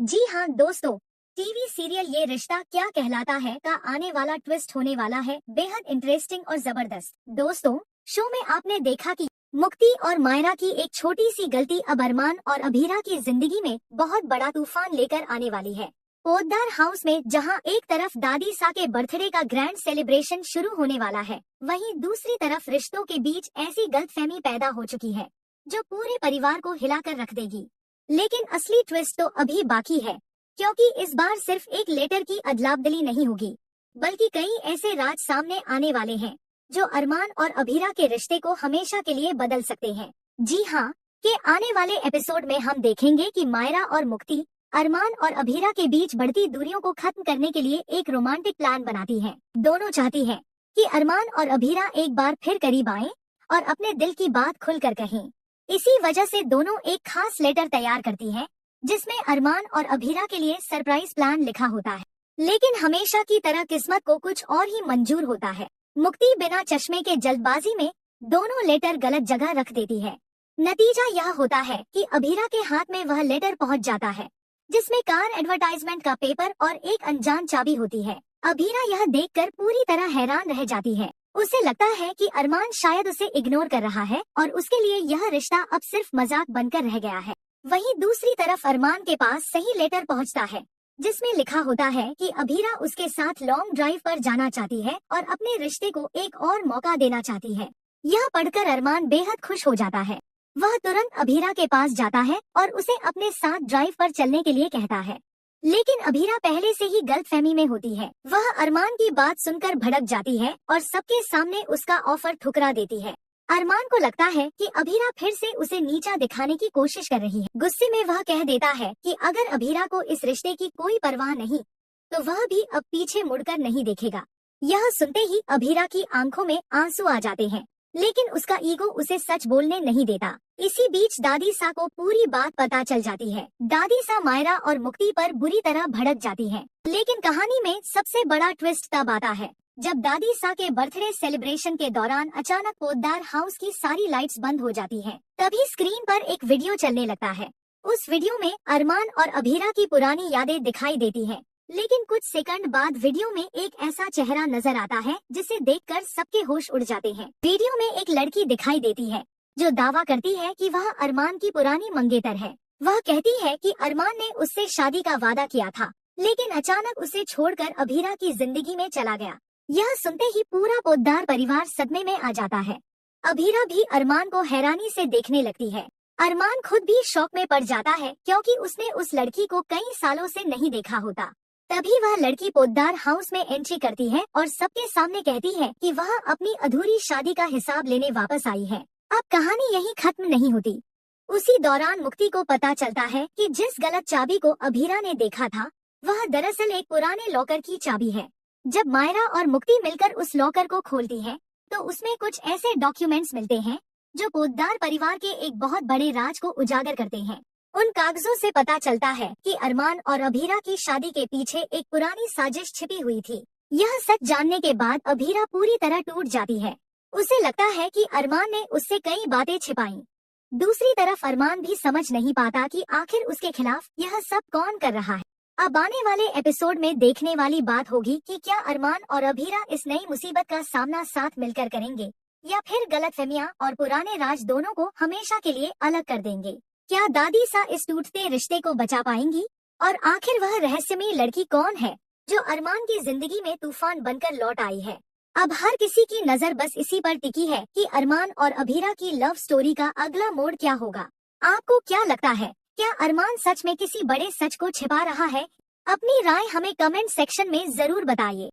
जी हाँ दोस्तों, TV serial ये रिश्ता क्या कहलाता है का आने वाला ट्विस्ट होने वाला है बेहद इंटरेस्टिंग और जबरदस्त। दोस्तों, शो में आपने देखा कि मुक्ति और मायरा की एक छोटी सी गलती अब अरमान और अभीरा की जिंदगी में बहुत बड़ा तूफान लेकर आने वाली है। पोद्दार हाउस में जहां एक तरफ दादी सा के बर्थडे का ग्रैंड सेलिब्रेशन शुरू होने वाला है, वहीं दूसरी तरफ रिश्तों के बीच ऐसी गलतफहमी पैदा हो चुकी है जो पूरे परिवार को हिलाकर रख देगी। लेकिन असली ट्विस्ट तो अभी बाकी है, क्योंकि इस बार सिर्फ एक लेटर की अदला-बदली नहीं होगी, बल्कि कई ऐसे राज सामने आने वाले हैं जो अरमान और अभीरा के रिश्ते को हमेशा के लिए बदल सकते हैं। जी हाँ, के आने वाले एपिसोड में हम देखेंगे कि मायरा और मुक्ति अरमान और अभीरा के बीच बढ़ती दूरियों को खत्म करने के लिए एक रोमांटिक प्लान बनाती हैं। दोनों चाहती हैं कि अरमान और अभीरा एक बार फिर करीब आएं और अपने दिल की बात खुलकर कहें। इसी वजह से दोनों एक खास लेटर तैयार करती हैं, जिसमें अरमान और अभीरा के लिए सरप्राइज प्लान लिखा होता है। लेकिन हमेशा की तरह किस्मत को कुछ और ही मंजूर होता है। मुक्ति बिना चश्मे के जल्दबाजी में दोनों लेटर गलत जगह रख देती है। नतीजा यह होता है कि अभीरा के हाथ में वह लेटर पहुंच जाता है, जिसमें कार एडवर्टाइजमेंट का पेपर और एक अनजान चाबी होती है। अभीरा यह देखकर पूरी तरह हैरान रह जाती है। उसे लगता है कि अरमान शायद उसे इग्नोर कर रहा है और उसके लिए यह रिश्ता अब सिर्फ मजाक बनकर रह गया है। वहीं दूसरी तरफ अरमान के पास सही लेटर पहुंचता है, जिसमें लिखा होता है कि अभीरा उसके साथ लॉन्ग ड्राइव पर जाना चाहती है और अपने रिश्ते को एक और मौका देना चाहती है। यह पढ़कर अरमान बेहद खुश हो जाता है। वह तुरंत अभीरा के पास जाता है और उसे अपने साथ ड्राइव पर चलने के लिए कहता है। लेकिन अभीरा पहले से ही गलतफहमी में होती है। वह अरमान की बात सुनकर भड़क जाती है और सबके सामने उसका ऑफर ठुकरा देती है। अरमान को लगता है कि अभीरा फिर से उसे नीचा दिखाने की कोशिश कर रही है। गुस्से में वह कह देता है कि अगर अभीरा को इस रिश्ते की कोई परवाह नहीं, तो वह भी अब पीछे मुड़कर नहीं देखेगा। यह सुनते ही अभीरा की आंखों में आंसू आ जाते हैं, लेकिन उसका ईगो उसे सच बोलने नहीं देता। इसी बीच दादी सा को पूरी बात पता चल जाती है। दादी सा मायरा और मुक्ति पर बुरी तरह भड़क जाती है। लेकिन कहानी में सबसे बड़ा ट्विस्ट तब आता है जब दादी सा के बर्थडे सेलिब्रेशन के दौरान अचानक पोद्दार हाउस की सारी लाइट्स बंद हो जाती हैं। तभी स्क्रीन पर एक वीडियो चलने लगता है। उस वीडियो में अरमान और अभीरा की पुरानी यादें दिखाई देती हैं। लेकिन कुछ सेकंड बाद वीडियो में एक ऐसा चेहरा नजर आता है जिसे देखकर सबके होश उड़ जाते हैं। वीडियो में एक लड़की दिखाई देती है जो दावा करती है कि वह अरमान की पुरानी मंगेतर है। वह कहती है कि अरमान ने उससे शादी का वादा किया था, लेकिन अचानक उसे छोड़कर अभीरा की जिंदगी में चला गया। यह सुनते ही पूरा पोद्दार परिवार सदमे में आ जाता है। अभीरा भी अरमान को हैरानी से देखने लगती है। अरमान खुद भी शॉक में पड़ जाता है, क्योंकि उसने उस लड़की को कई सालों से नहीं देखा होता। तभी वह लड़की पोद्दार हाउस में एंट्री करती है और सबके सामने कहती है कि वह अपनी अधूरी शादी का हिसाब लेने वापस आई है। अब कहानी यहीं खत्म नहीं होती। उसी दौरान मुक्ति को पता चलता है कि जिस गलत चाबी को अभीरा ने देखा था, वह दरअसल एक पुराने लॉकर की चाबी है। जब मायरा और मुक्ति मिलकर उस लॉकर को खोलती हैं, तो उसमें कुछ ऐसे डॉक्यूमेंट्स मिलते हैं जो पोद्दार परिवार के एक बहुत बड़े राज को उजागर करते हैं। उन कागजों से पता चलता है कि अरमान और अभीरा की शादी के पीछे एक पुरानी साजिश छिपी हुई थी। यह सच जानने के बाद अभीरा पूरी तरह टूट जाती है। उसे लगता है कि अरमान ने उससे कई बातें छिपाई। दूसरी तरफ अरमान भी समझ नहीं पाता कि आखिर उसके खिलाफ यह सब कौन कर रहा है। अब आने वाले एपिसोड में देखने वाली बात होगी कि क्या अरमान और अभीरा इस नई मुसीबत का सामना साथ मिलकर करेंगे, या फिर गलतफहमियां और पुराने राज दोनों को हमेशा के लिए अलग कर देंगे। क्या दादी सा इस टूटते रिश्ते को बचा पाएंगी, और आखिर वह रहस्यमयी लड़की कौन है जो अरमान की जिंदगी में तूफान बनकर लौट आई है। अब हर किसी की नजर बस इसी पर टिकी है कि अरमान और अभीरा की लव स्टोरी का अगला मोड़ क्या होगा। आपको क्या लगता है, क्या अरमान सच में किसी बड़े सच को छिपा रहा है? अपनी राय हमें कमेंट सेक्शन में जरूर बताइए।